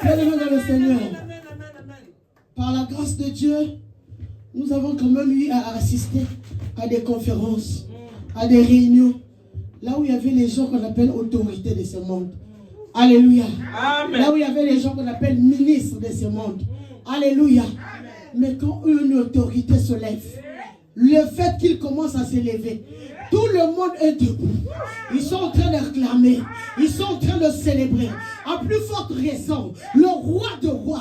Bien-aimés dans le Seigneur, par la grâce de Dieu, nous avons quand même eu à assister à des conférences, à des réunions, là où il y avait les gens qu'on appelle autorités de ce monde. Alléluia. Amen. Là où il y avait les gens qu'on appelle ministres de ce monde. Alléluia. Amen. Mais quand une autorité se lève, le fait qu'ils commencent à s'élever, tout le monde est debout. Ils sont en train de réclamer. Ils sont en train de célébrer. À plus forte raison, le roi de rois,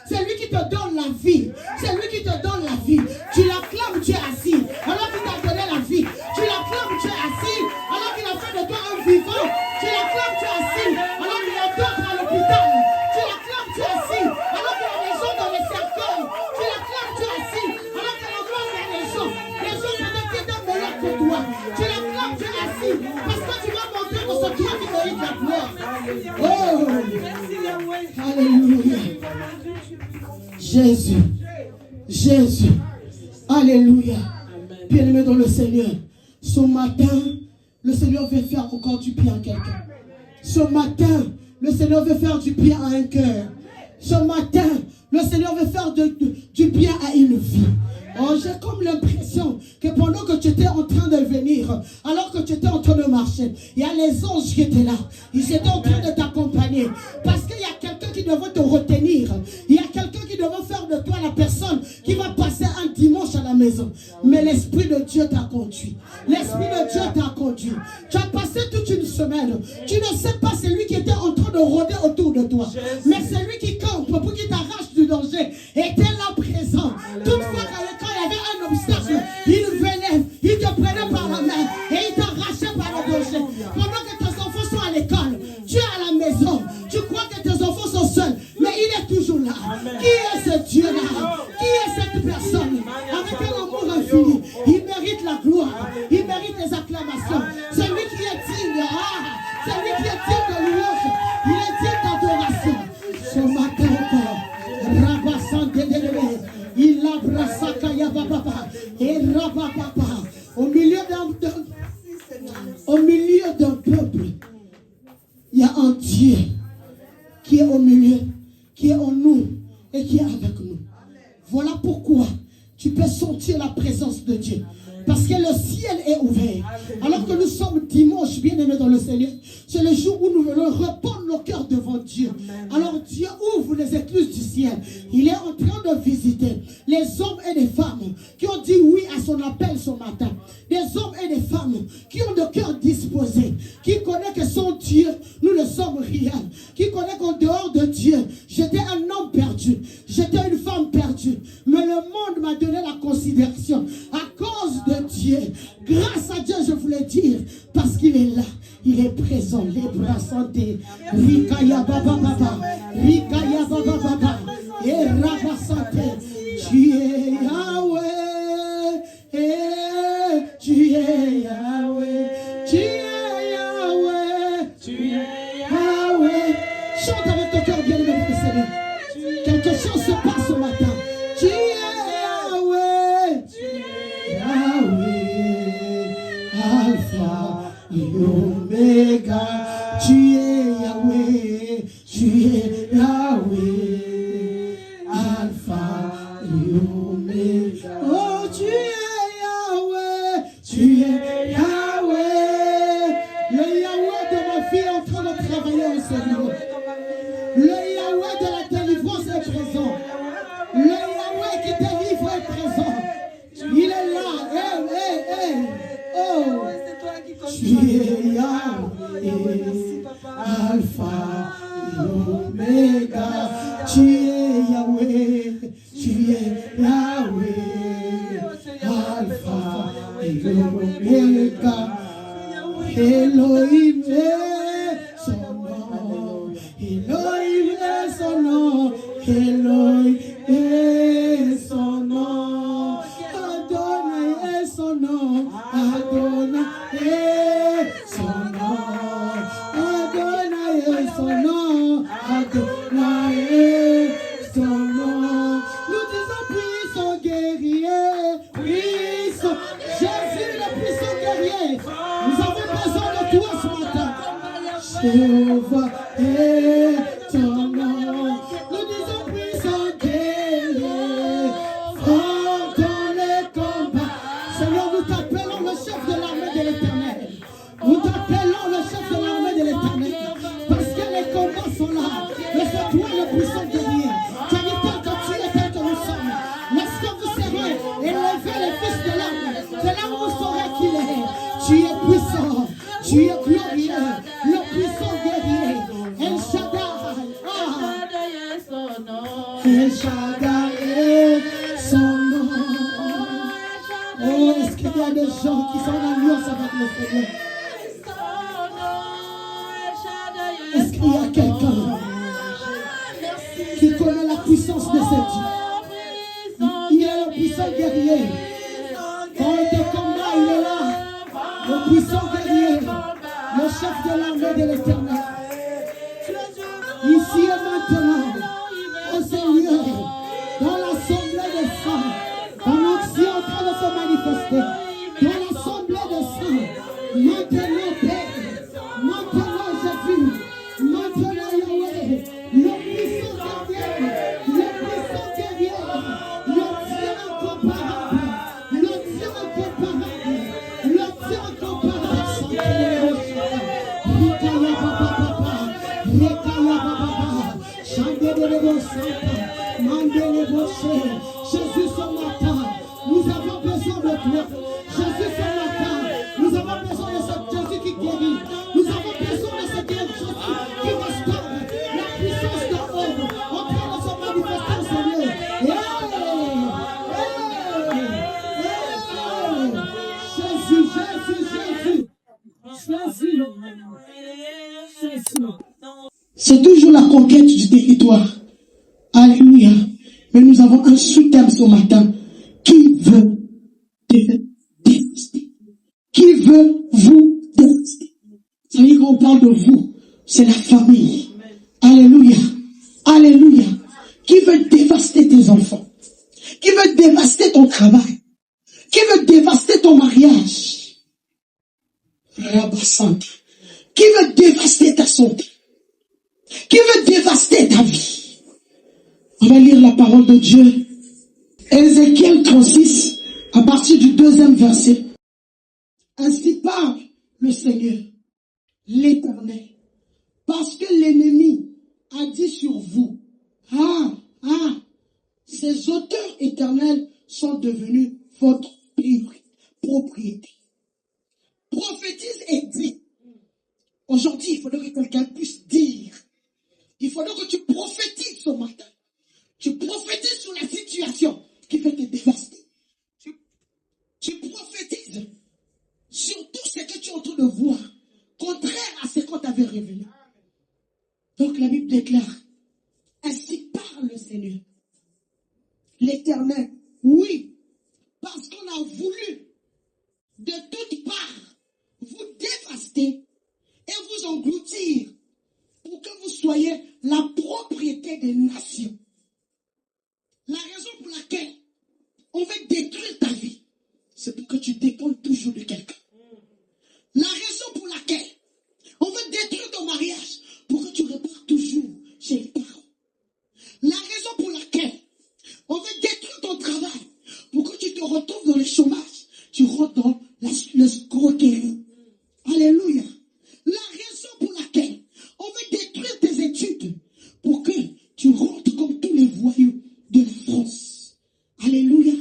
c'est lui qui te donne la vie. C'est lui qui te donne la vie. Tu l'acclames, tu es assis. Alors qu'il t'a donné la vie. Tu l'acclames, tu es assis. Alors qu'il a fait de toi un vivant. Tu l'acclames, tu es assis. Alors qu'il y a d'autres à l'hôpital. Tu l'acclames, tu es assis. Alors qu'il y a des gens dans les cercueils. Tu l'acclames, tu es assis. Alors qu'il y a encore des gens peut-être qui étaient meilleurs que toi. Tu l'acclames, tu es assis. Parce que tu vas montrer que c'est toi qui mérite la gloire. Oh! Alléluia. Jésus. Jésus. Alléluia. Bien-aimé dans le Seigneur. Ce matin, le Seigneur veut faire encore du bien à quelqu'un. Ce matin, le Seigneur veut faire du bien à un cœur. Ce matin, le Seigneur veut faire du bien à une vie. Oh, j'ai comme l'impression que pendant que tu étais en train de venir, alors que tu étais en train de marcher, il y a les anges qui étaient là. Ils étaient en train de t'accompagner. Parce qu'il y a quelqu'un qui devait te retenir. Il y a quelqu'un qui devait faire de toi la personne qui va passer un dimanche à la maison. Mais l'Esprit de Dieu t'a conduit. L'Esprit de Dieu t'a conduit. Tu as passé toute une semaine. Tu ne sais pas celui qui était en train de rôder autour de toi. Mais celui qui campe pour qu'il t'arrache du danger était là présent. Toutefois, quand il y avait un obstacle, il venait, il te prenait par la main et il t'arrachait par le danger. Pendant que tes enfants sont à l'école, tu es à la maison, tu crois que tes enfants sont seuls, mais il est toujours là. Amen. Qui est ce Dieu-là? Qui est cette personne? Avec un amour infini, il mérite la gloire, il mérite les acclamations. C'est lui qui est digne, c'est lui qui est digne de louange, il est digne d'adoration. Ce matin encore, Rabassant Dédélévé, il abraça Kayababa et Rabababa au milieu d'un peuple. Il y a un Dieu qui est au milieu, qui est en nous et qui est avec nous. Voilà pourquoi tu peux sentir la présence de Dieu. Parce que le ciel est ouvert. Alors que nous sommes dimanche, bien-aimés dans le Seigneur, c'est le jour où nous venons répondre nos cœurs devant Dieu. Alors Dieu ouvre les écluses du ciel. Il est en train de visiter les hommes et les femmes qui ont dit oui à son appel ce matin. Des hommes et des femmes qui ont le cœur disposé, qui connaissent que son Dieu, nous ne sommes rien. Qui connaissent qu'en dehors de Dieu, j'étais un homme perdu, j'étais une femme perdue. Mais le monde m'a donné la considération à cause de Dieu. Grâce à Dieu, je voulais dire, parce qu'il est là, il est présent. Les bras santé, Rikaya Baba Baba, Rikaya Baba Baba, et Rabba santé. Tu es Yahweh, tu es Yahweh, tu es Yahweh, tu es Yahweh. Chante avec ton cœur bien-aimé pour le Seigneur. Quelque chose se passe ce matin. Tu es Yahweh, Yahweh, Alpha et Omega. Tu es Yahweh, tu es Yahweh, Alpha et Omega. Oh, tu es Yahweh, tu es Yahweh. Le Yahweh de ma fille est en train de travailler au Seigneur. Le Yahweh de la délivrance est présent. Le Yahweh qui délivre est présent. Il est là. Oh. Tu es Yahweh, Alpha et Omega. Tu es Yahweh, tu es Yahweh, Alpha et Omega. Elohim est son nom. Elohim est son nom. Elohim est son nom. Adonai est son nom. Adonai est son nom. Adonai est son nom. Adonai est son nom. Nous disons puissant guerrier, puissant Jésus le puissant guerrier. Nous avons besoin de toi ce matin. Jéhovah est ton nom. El Shaddai, son nom. Oh, est-ce qu'il y a des gens qui sont en alliance avec le Seigneur? Est-ce qu'il y a quelqu'un qui connaît la puissance de ce Dieu? Il est le puissant guerrier. Quand il te combat, il est là. Le puissant guerrier, le chef de l'armée de l'Éternel. Ici et maintenant, au Seigneur, dans l'assemblée des saints, pendant que c'est en train de se manifester, dans l'assemblée des saints, maintenant Père, maintenant Jésus, maintenant Yahweh, le puissant guerrier, le puissant guerrier, le Dieu incomparable, le Dieu incomparable, le Dieu incomparable. Rikaya papa papa, Rekaya papa, Chandele Santa, Mandele Boshe. Jésus ce matin, nous avons besoin de toi. Jésus ce matin, nous avons besoin de ce Jésus qui guérit. Nous avons besoin de ce Jésus qui restaure la puissance de l'homme en train de se manifester au Seigneur. Jésus, Jésus, Jésus. Jésus. C'est toujours la conquête du territoire. Alléluia. Mais nous avons un sous-thème ce matin. Qui veut dévaster? Qui veut vous dévaster? Ça veut dire qu'on parle de vous. C'est la famille. Alléluia. Alléluia. Qui veut dévaster tes enfants? Qui veut dévaster ton travail? Qui veut dévaster ton mariage? Rabassante. Qui veut dévaster ta santé? Qui veut dévaster ta vie? On va lire la parole de Dieu. Ézéchiel 36, à partir du 2e verset. Ainsi parle le Seigneur, l'Éternel, parce que l'ennemi a dit sur vous, ces auteurs éternels sont devenus votre propriété. Prophétise et dit. Aujourd'hui, il faudrait que quelqu'un puisse dire. Il faudrait que tu prophétises ce matin. Tu prophétises sur la situation qui fait te dévaster. Tu prophétises sur tout ce que tu es en train de voir, contraire à ce qu'on t'avait révélé. Donc la Bible déclare, ainsi parle le Seigneur, l'Éternel. Oui, parce qu'on a voulu de toutes parts vous dévaster et vous engloutir pour que vous soyez la propriété des nations. La raison pour laquelle on veut détruire ta vie, c'est pour que tu dépendes toujours de quelqu'un. La raison pour laquelle on veut détruire ton mariage, pour que tu repars toujours chez les parents. La raison pour laquelle on veut détruire ton travail, pour que tu te retrouves dans le chômage, tu rentres dans l'escroquerie. Alléluia. La raison pour laquelle on veut détruire tes études, pour que tu rentres comme tous les voyous de la France. Alléluia.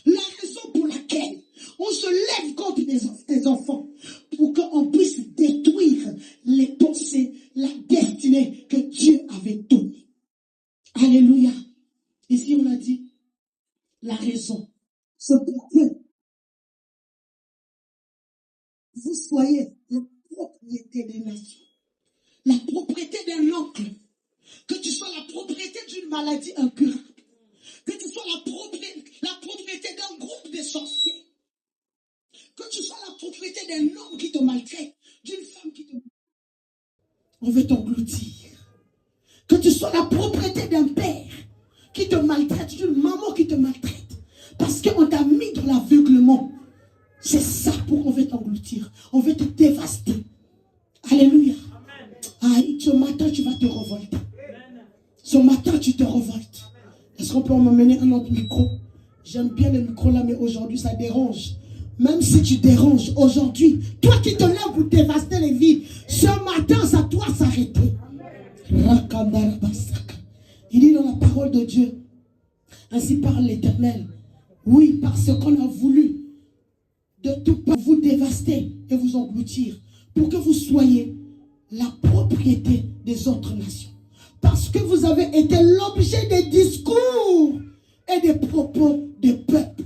La raison pour laquelle on se lève contre tes enfants, pour qu'on puisse détruire les pensées, la destinée que Dieu avait donnée. Alléluia. Ici on a dit la raison, c'est pour que vous soyez la propriété des nations, la propriété d'un oncle, que tu sois la propriété d'une maladie incurable, que tu sois la propriété d'un groupe de sorciers, que tu sois la propriété d'un homme qui te maltraite, d'une femme qui te maltraite. On veut t'engloutir. Que tu sois la propriété d'un père qui te maltraite, d'une maman qui te maltraite, parce qu'on t'a mis dans l'aveuglement. C'est ça pour qu'on veut t'engloutir. On veut te dévaster. Alléluia. Ce matin, tu vas te révolter. Ce matin, tu te révoltes. Est-ce qu'on peut m'emmener un autre micro? J'aime bien le micro là, mais aujourd'hui, ça dérange. Même si tu déranges, aujourd'hui, toi qui te lèves pour dévaster les vies, ce matin, ça doit s'arrêter. Il dit dans la parole de Dieu, ainsi parle l'Éternel. Oui, parce qu'on a voulu de tout part vous dévaster et vous engloutir, pour que vous soyez la propriété des autres nations, parce que vous avez été l'objet des discours et des propos des peuples.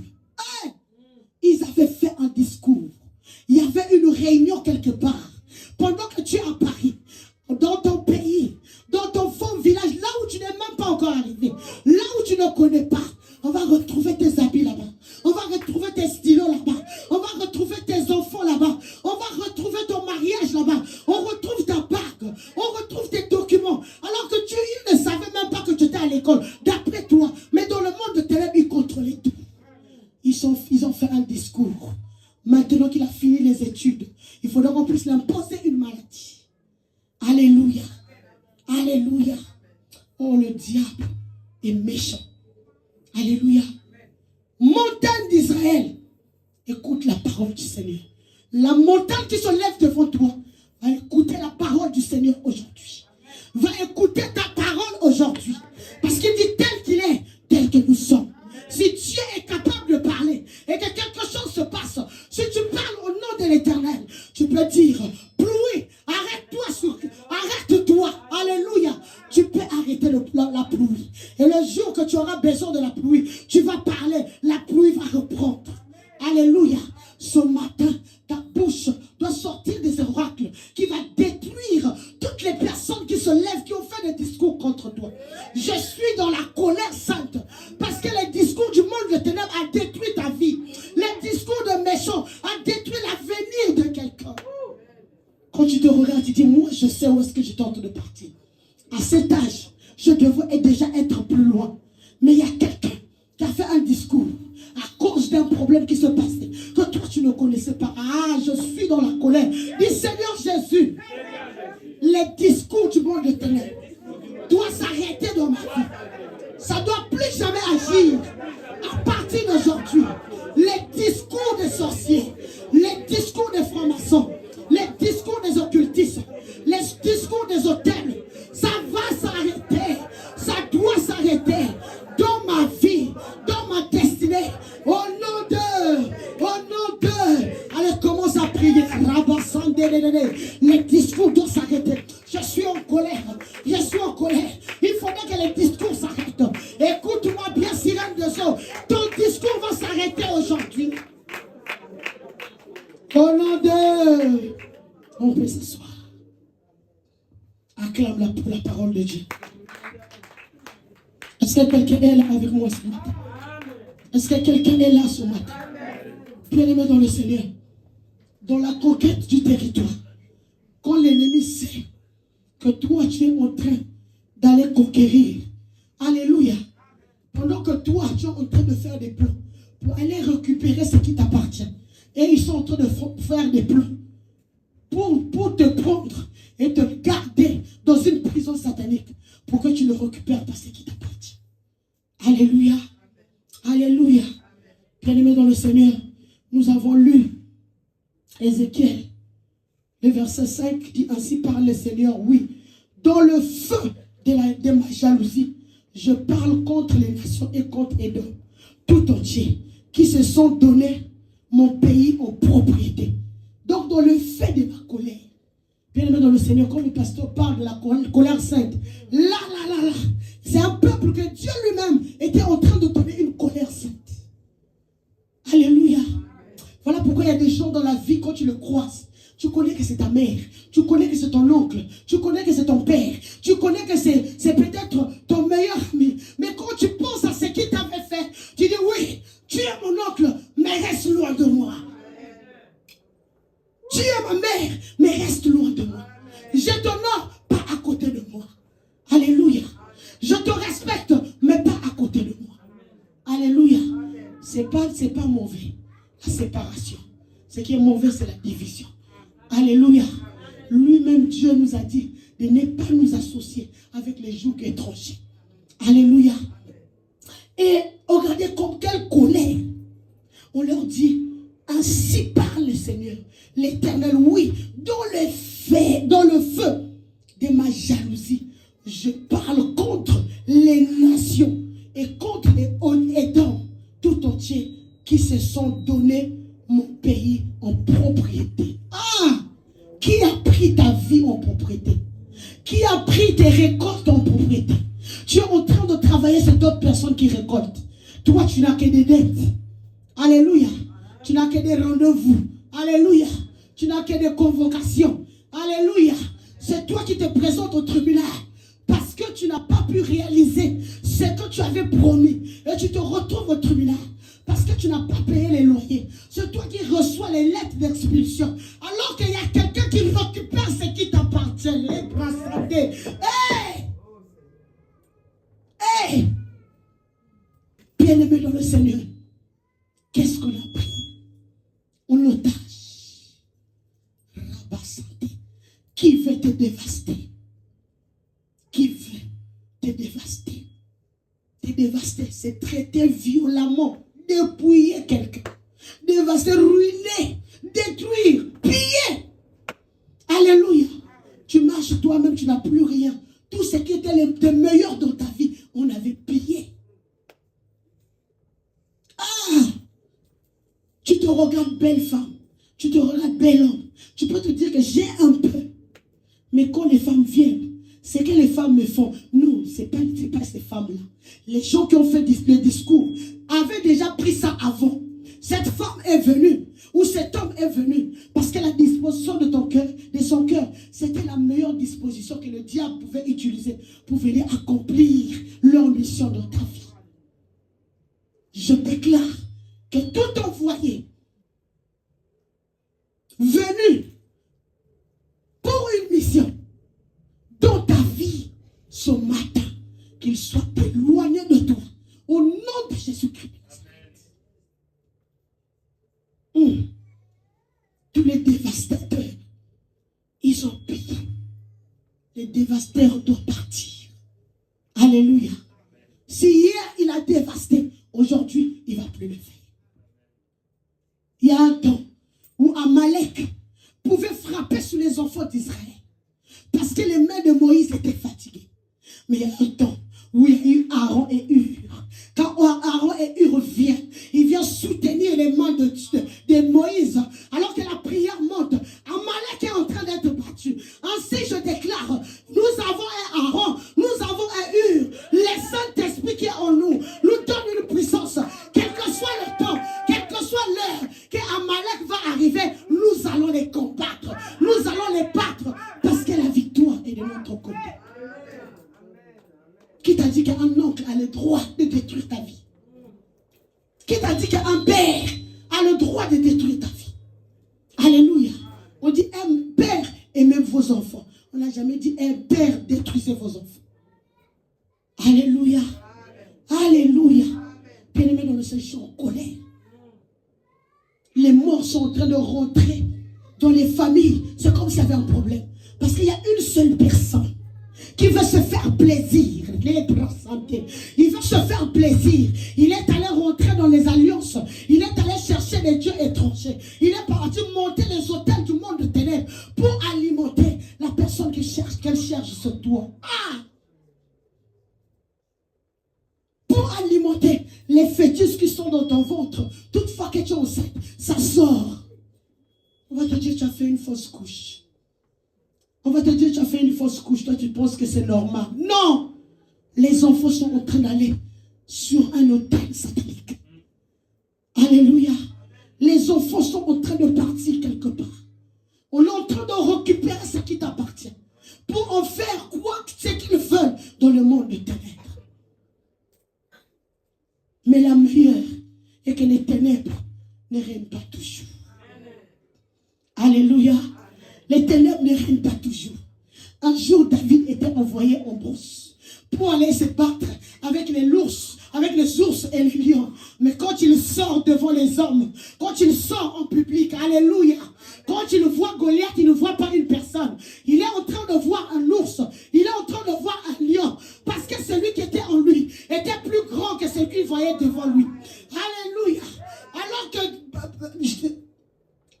Hey! Ils avaient fait un discours. Il y avait une réunion quelque part. Pendant que tu es à Paris, dans ton pays, dans ton fond village, là où tu n'es même pas encore arrivé, là où tu ne connais pas, on va retrouver tes habits là-bas. On va retrouver tes stylos là-bas. On va retrouver tes enfants là-bas. On va retrouver ton mariage là-bas. On retrouve ta bague. On retrouve tes documents. Alors que ils ne savaient même pas que tu étais à l'école. D'après toi. Mais dans le monde de ténèbres, ils contrôlaient tout. Ils ont fait un discours. Maintenant qu'il a fini les études, il faudra qu'on puisse lui imposer une maladie. Alléluia. Alléluia. Oh, le diable est méchant. Alléluia. Montagne d'Israël, écoute la parole du Seigneur. La montagne qui se lève devant toi va écouter la parole du Seigneur aujourd'hui. Va écouter ta parole aujourd'hui. Parce qu'il dit tel qu'il est, tel que nous sommes. Si Dieu est capable de parler et que quelque chose se passe, si tu parles au nom de l'Éternel, tu peux dire, pluie, arrête-toi, alléluia. Tu peux arrêter la pluie. Et le jour que tu auras besoin de la pluie, tu vas parler, la pluie va reprendre. Alléluia. Ce matin, ta bouche doit sortir des oracles qui va détruire toutes les personnes qui se lèvent, qui ont fait des discours contre toi. Je suis dans la colère sainte parce que les discours du monde de ténèbres a détruit ta vie. Les discours de méchants a détruit l'avenir de quelqu'un. Quand tu te regardes, tu dis, moi je sais où est-ce que je tente de partir. À cet âge, je devrais déjà être plus loin. Mais il y a quelqu'un qui a fait un discours à cause d'un problème qui se passait, que toi tu ne connaissais pas. Ah, je suis dans la colère. Dis, Seigneur Jésus, les discours du monde de ténèbres doivent s'arrêter dans ma vie. Ça ne doit plus jamais agir. À partir d'aujourd'hui, les discours des sorciers, les discours des francs-maçons, les discours des occultistes, les discours des hôtels, ça va s'arrêter. Ça doit s'arrêter dans ma vie, dans ma destinée. Au nom de, allez, commence à prier. Les discours doivent s'arrêter. Je suis en colère. Il faudrait que les discours s'arrêtent. Écoute-moi bien, sirène de son. Ton discours va s'arrêter aujourd'hui. Au nom de... On peut s'asseoir. Acclame pour la parole de Dieu. Est-ce que quelqu'un est là avec moi ce matin? Est-ce que quelqu'un est là ce matin? Bien-aimé dans le Seigneur, dans la conquête du territoire, quand l'ennemi sait que toi tu es en train d'aller conquérir, alléluia, pendant que toi tu es en train de faire des plans pour aller récupérer ce qui t'appartient, et ils sont en train de faire des plans pour te prendre et te garder dans une prison satanique pour que tu ne récupères pas ce qui t'appartient. Alléluia. Alléluia. Bien-aimés dans le Seigneur, nous avons lu Ézéchiel. Le verset 5 dit, ainsi parle le Seigneur, oui, dans le feu de ma jalousie, je parle contre les nations et contre Édom, tout entier, qui se sont donné mon pays en propriété. Donc dans le fait de ma colère, bien-aimé dans le Seigneur, comme le pasteur parle de la colère sainte, là, c'est un peuple que Dieu lui-même était en train de donner une colère sainte. Alléluia. Voilà pourquoi il y a des gens dans la vie, quand tu le croises, tu connais que c'est ta mère, tu connais que c'est ton oncle, tu connais que c'est ton père, tu connais que c'est peut-être ton meilleur ami. Mais quand tu penses à ce qu'il t'avait fait, tu dis oui, tu es mon oncle, mais reste loin de moi. Tu es ma mère, mais reste loin de moi. Je t'honore, pas à côté de moi. Alléluia. Je te respecte, mais pas à côté de moi. Alléluia. C'est pas mauvais, la séparation. Ce qui est mauvais, c'est la division. Alléluia. Lui-même, Dieu nous a dit de ne pas nous associer avec les jougs étrangers. Alléluia. Et regardez comme quelle colère. On leur dit, ainsi parle le Seigneur, l'Éternel, oui, dans le feu de ma jalousie, je parle contre les nations et contre les Édoms tout entiers qui se sont donné mon pays en propriété. Ah! Qui a pris ta vie en propriété? Qui a pris tes récoltes en propriété? Tu es en train de travailler sur d'autres personnes qui récoltent. Toi, tu n'as que des dettes. Alléluia. Tu n'as que des rendez-vous. Alléluia. Tu n'as que des convocations. Alléluia. C'est toi qui te présentes au tribunal parce que tu n'as pas pu réaliser ce que tu avais promis. Et tu te retrouves au tribunal parce que tu n'as pas payé les loyers. C'est toi qui reçois les lettres d'expulsion. Alors qu'il y a quelqu'un qui récupère ce qui t'appartient. Les bras santés. Hey! Hey! Bien-aimé dans le Seigneur, qu'est-ce qu'on a pris? Un otage. Rabat santé. Qui veut te dévaster? Qui veut te dévaster? Te dévaster, c'est traiter violemment, dépouiller quelqu'un, dévaster, ruiner, détruire, piller. Alléluia. Tu marches toi-même, tu n'as plus rien. Tout ce qui était le meilleur dans ta vie, on avait pillé. Ah! Tu te regardes belle femme, tu te regardes bel homme. Tu peux te dire que j'ai un peu. Mais quand les femmes viennent, c'est que les femmes me font. Non, ce n'est pas ces femmes-là. Les gens qui ont fait le discours avaient déjà pris ça avant. Cette femme est venue, ou cet homme est venu, parce que la disposition de ton cœur, de son cœur, c'était la meilleure disposition que le diable pouvait utiliser pour venir accomplir leur mission dans ta vie. Je déclare que tout envoyé venu pour une mission dans ta vie ce matin, qu'il soit éloigné de toi au nom de Jésus-Christ. Tous les dévastateurs, ils ont payé. Les dévastateurs doivent partir. Alléluia. Si hier il a dévasté, aujourd'hui il ne va plus le faire. Il y a un temps où Amalek pouvait frapper sur les enfants d'Israël parce que les mains de Moïse étaient fatiguées. Mais il y a un temps où il y a eu Aaron et Hur. Quand Aaron et Hur viennent, il vient soutenir les mains de Moïse. Alors que la prière monte, Amalek est en train d'être battu. Ainsi je déclare, nous avons un Aaron, nous avons un Hur. Le Saint-Esprit qui est en nous donne une puissance. Quel que soit le temps, quelle que soit l'heure que Amalek va arriver, nous allons les combattre. Nous allons les battre parce que la victoire est de notre côté. Qui t'a dit qu'un oncle a le droit de détruire ta vie? Qui t'a dit qu'un père a le droit de détruire ta vie? Alléluia. On dit un père aimez vos enfants. On n'a jamais dit un père détruisez vos enfants. Alléluia. Alléluia. Bien-aimés dans le Seigneur, je suis en colère. Les morts sont en train de rentrer dans les familles. C'est comme s'il y avait un problème. Parce qu'il y a une seule personne qui veut se faire plaisir. Il veut se faire plaisir. Il est allé rentrer dans les alliances. Il est allé chercher des dieux étrangers. Il est parti monter les hôtels du monde de ténèbres pour alimenter la personne qu'elle cherche sur toi. Ah! Pour alimenter les fœtus qui sont dans ton ventre. Toutefois que tu es enceinte, ça sort. On va te dire tu as fait une fausse couche. On va te dire tu as fait une fausse couche. Toi tu penses que c'est normal. Non! Les enfants sont en train d'aller sur un hôtel satanique. Alléluia. Les enfants sont en train de partir quelque part. On est en train de récupérer ce qui t'appartient. Pour en faire quoi ce qu'ils veulent dans le monde des ténèbres. Mais la meilleure est que les ténèbres ne règnent pas toujours. Alléluia. Les ténèbres ne règnent pas toujours. Un jour, David était envoyé en brousse pour aller se battre avec les ours et les lions. Mais quand il sort devant les hommes, quand il sort en public, alléluia, quand il voit Goliath, il ne voit pas une personne. Il est en train de voir un ours, il est en train de voir un lion, parce que celui qui était en lui était plus grand que celui qu'il voyait devant lui. Alléluia. Alors que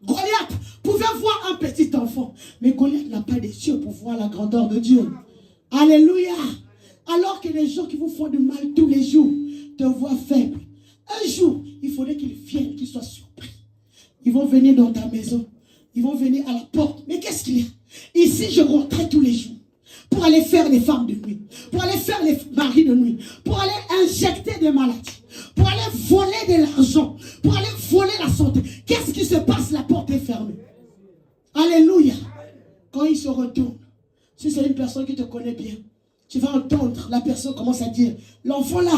Goliath pouvait voir un petit enfant, mais Goliath n'a pas des yeux pour voir la grandeur de Dieu. Alléluia. Alors que les gens qui vous font du mal tous les jours te voient faible. Un jour, il faudrait qu'ils viennent, qu'ils soient surpris. Ils vont venir dans ta maison. Ils vont venir à la porte. Mais qu'est-ce qu'il y a? Ici, je rentrais tous les jours pour aller faire les femmes de nuit, pour aller faire faire les maris de nuit, pour aller injecter des maladies, pour aller voler de l'argent, pour aller voler la santé. Qu'est-ce qui se passe? La porte est fermée. Alléluia. Quand il se retourne, si c'est une personne qui te connaît bien, tu vas entendre la personne commence à dire, l'enfant là,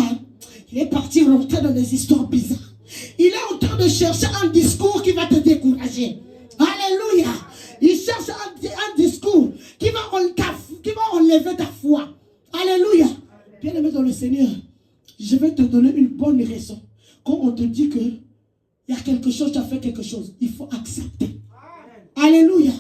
il est parti rentrer dans des histoires bizarres. Il est en train de chercher un discours qui va te décourager. Alléluia. Il cherche un discours qui va enlever ta foi. Alléluia. Bien-aimé dans le Seigneur, je vais te donner une bonne raison. Quand on te dit que il y a quelque chose, tu as fait quelque chose, il faut accepter. Alléluia.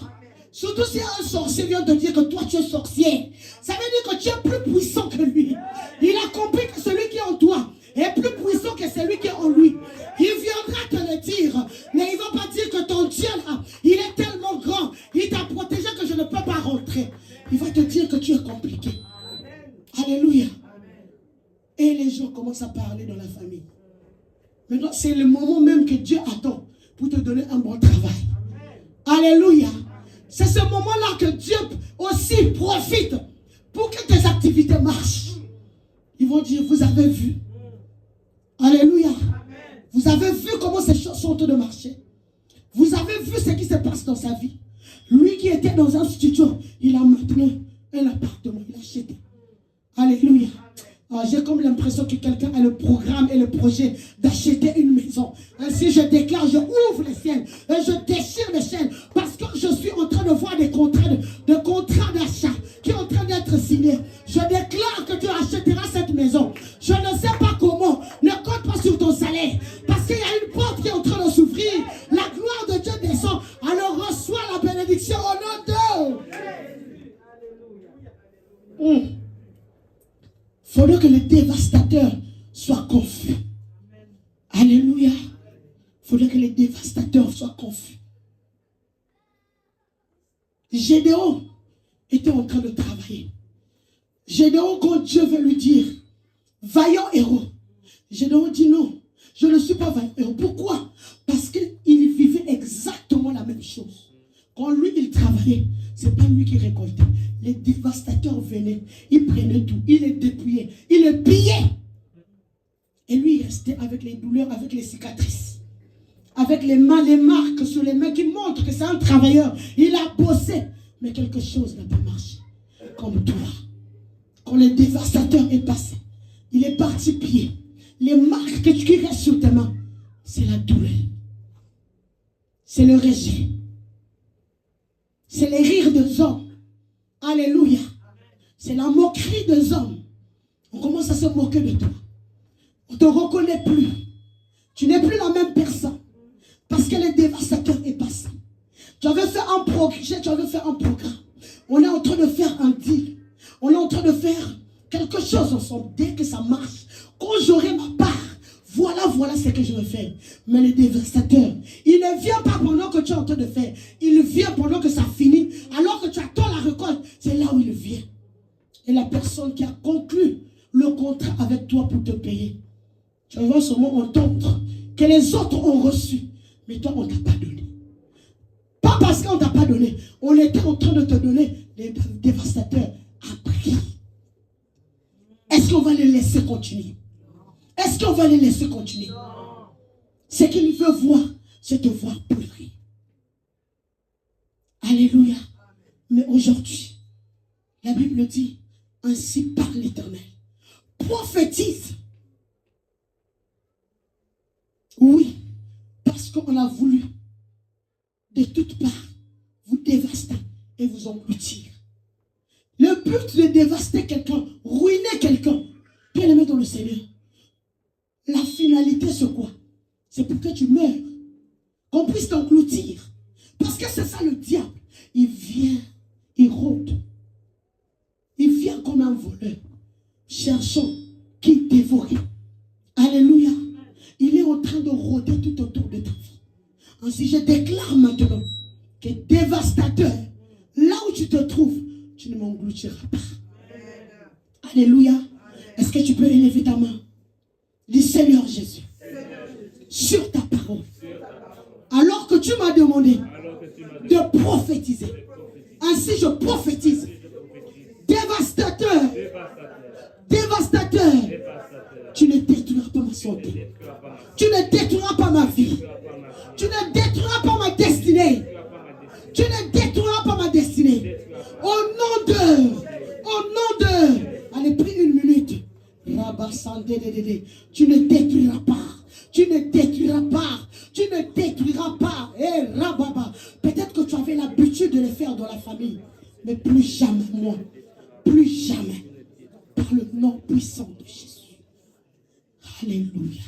Surtout si un sorcier vient te dire que toi tu es sorcier, ça veut dire que tu es plus puissant que lui. Il a compris que celui qui est en toi est plus puissant que celui qui est en lui. Il viendra te le dire, mais il ne va pas dire que ton Dieu là, il est tellement grand, il t'a protégé que je ne peux pas rentrer. Il va te dire que tu es compliqué. Alléluia. Et les gens commencent à parler dans la famille. Maintenant, c'est le moment même que Dieu attend pour te donner un bon travail. Alléluia. C'est ce moment-là que Dieu aussi profite pour que tes activités marchent. Ils vont dire, vous avez vu. Alléluia. Vous avez vu comment ces choses sont en train de marcher. Vous avez vu ce qui se passe dans sa vie. Lui qui était dans un studio, il a maintenant un appartement, il a acheté. Alléluia. J'ai comme l'impression que quelqu'un a le programme et le projet d'acheter une maison. Ainsi je déclare, je ouvre les ciels et je déchire les chaînes parce que je suis en train de voir des contrats d'achat qui sont en train d'être signés. Je déclare que tu achèteras cette maison. Je ne sais pas comment, ne compte pas sur ton salaire parce qu'il y a une porte qui est en train de s'ouvrir. La gloire de Dieu descend, alors reçois la bénédiction au nom de... Il faudrait que les dévastateurs soient confus. Alléluia. Il faudrait que les dévastateurs soient confus. Gédéon était en train de travailler. Gédéon, quand Dieu veut lui dire, vaillant héros, Gédéon dit non, je ne suis pas vaillant héros. Pourquoi? Parce qu'il vivait exactement la même chose. Quand lui, il travaillait, ce n'est pas lui qui récoltait. Les dévastateurs venaient, ils prenaient tout, ils les dépouillaient, ils les pillaient. Et lui, il restait avec les douleurs, avec les cicatrices, avec les mains, les marques sur les mains qui montrent que c'est un travailleur. Il a bossé, mais quelque chose n'a pas marché. Comme toi, quand le dévastateur est passé, il est parti pied. Les marques qui restent sur tes mains, c'est la douleur, c'est le rejet, c'est les rires des hommes. Alléluia. C'est la moquerie des hommes. On commence à se moquer de toi. On ne te reconnaît plus. Tu n'es plus la même personne. Parce que le dévastateur est passé. Tu avais fait un programme. On est en train de faire un deal. On est en train de faire quelque chose ensemble. Dès que ça marche, quand j'aurai ma part, voilà ce que je veux faire. Mais le dévastateur, il ne vient pas pendant que tu es en train de faire. Il vient pendant que ça finit. Alors que tu attends la récolte, c'est là où il vient. Et la personne qui a conclu le contrat avec toi pour te payer, tu vas seulement entendre que les autres ont reçu. Mais toi, on ne t'a pas donné. Pas parce qu'on ne t'a pas donné. On était en train de te donner. Les dévastateurs après. Est-ce qu'on va les laisser continuer? Est-ce qu'on va les laisser continuer? Ce qu'il veut voir, c'est te voir pleurer. Alléluia. Mais aujourd'hui, la Bible dit, ainsi parle l'Éternel. Prophétise. Oui, parce qu'on a voulu de toutes parts vous dévaster et vous engloutir. Le but de dévaster quelqu'un, ruiner quelqu'un, bien aimé dans le Seigneur. La finalité, c'est quoi? C'est pour que tu meurs. Qu'on puisse t'engloutir. Parce que c'est ça le diable. Il vient, il rôde. Il vient comme un voleur. Cherchant qui dévorer. Alléluia. Il est en train de rôder tout autour de ta vie. Ainsi, je déclare maintenant que dévastateur, là où tu te trouves, tu ne m'engloutiras pas. Alléluia. Est-ce que tu peux élever ta main? Dis Seigneur Jésus, sur ta parole, alors que tu m'as demandé de prophétiser, ainsi je prophétise, dévastateur, dévastateur, tu ne détruiras pas ma santé. Tu ne détruiras pas ma vie. Tu ne détruiras pas ma destinée. Tu ne détruiras pas ma destinée. Au nom de, allez, pris une minute. Tu ne détruiras pas. Tu ne détruiras pas. Tu ne détruiras pas. Eh, Rababa. Peut-être que tu avais l'habitude de le faire dans la famille. Mais plus jamais, moi. Plus jamais. Par le nom puissant de Jésus. Alléluia.